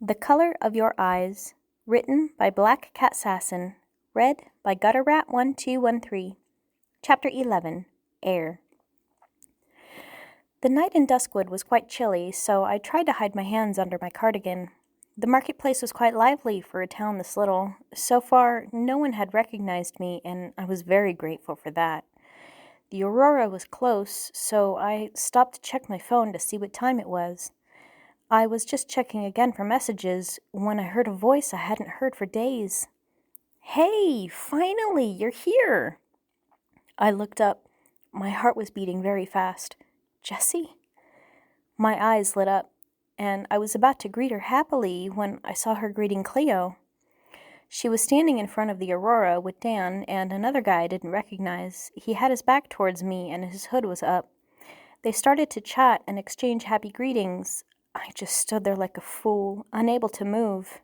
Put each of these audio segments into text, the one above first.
The Color of Your Eyes, written by Blackcatsassin, read by gutterratt1213. Chapter 11, Air. The night in Duskwood was quite chilly, so I tried to hide my hands under my cardigan. The marketplace was quite lively for a town this little. So far, no one had recognized me, and I was very grateful for that. The aurora was close, so I stopped to check my phone to see what time it was. I was just checking again for messages when I heard a voice I hadn't heard for days. "Hey, finally, you're here!" I looked up. My heart was beating very fast. Jessy? My eyes lit up, and I was about to greet her happily when I saw her greeting Cleo. She was standing in front of the aurora with Dan and another guy I didn't recognize. He had his back towards me and his hood was up. They started to chat and exchange happy greetings. I just stood there like a fool, unable to move.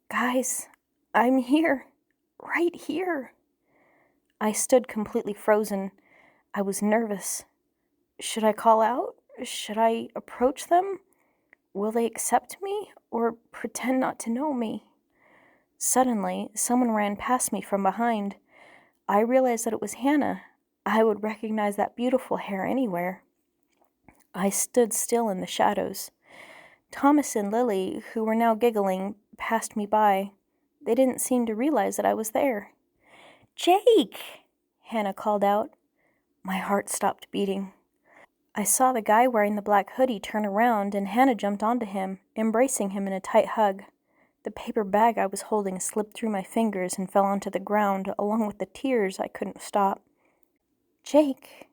"Guys, I'm here. Right here." I stood completely frozen. I was nervous. Should I call out? Should I approach them? Will they accept me or pretend not to know me? Suddenly, someone ran past me from behind. I realized that it was Hannah. I would recognize that beautiful hair anywhere. I stood still in the shadows. Thomas and Lilly, who were now giggling, passed me by. They didn't seem to realize that I was there. "Jake!" Hannah called out. My heart stopped beating. I saw the guy wearing the black hoodie turn around, and Hannah jumped onto him, embracing him in a tight hug. The paper bag I was holding slipped through my fingers and fell onto the ground, along with the tears I couldn't stop. Jake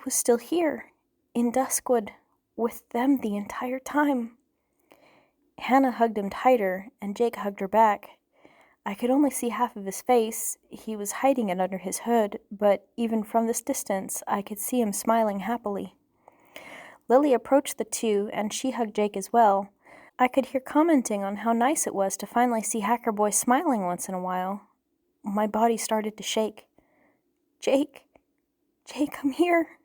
was still here, in Duskwood, with them the entire time. Hannah hugged him tighter, and Jake hugged her back. I could only see half of his face. He was hiding it under his hood, but even from this distance, I could see him smiling happily. Lilly approached the two, and she hugged Jake as well. I could hear commenting on how nice it was to finally see Hacker Boy smiling once in a while. My body started to shake. Jake, I'm here."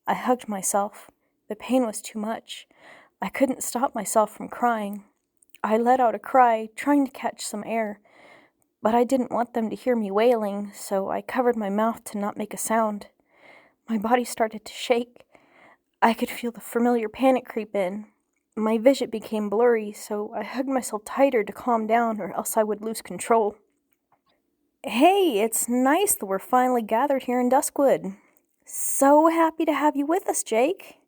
I hugged myself. The pain was too much. I couldn't stop myself from crying. I let out a cry, trying to catch some air. But I didn't want them to hear me wailing, so I covered my mouth to not make a sound. My body started to shake. I could feel the familiar panic creep in. My vision became blurry, so I hugged myself tighter to calm down, or else I would lose control. "Hey, it's nice that we're finally gathered here in Duskwood. So happy to have you with us, Jake.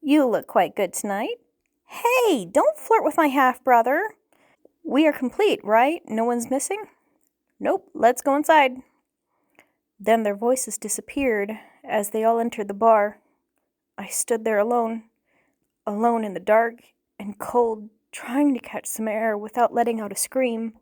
You look quite good tonight. Hey, don't flirt with my half-brother. We are complete, right? No one's missing?" "Nope, let's go inside." Then their voices disappeared as they all entered the bar. I stood there alone in the dark and cold, trying to catch some air without letting out a scream.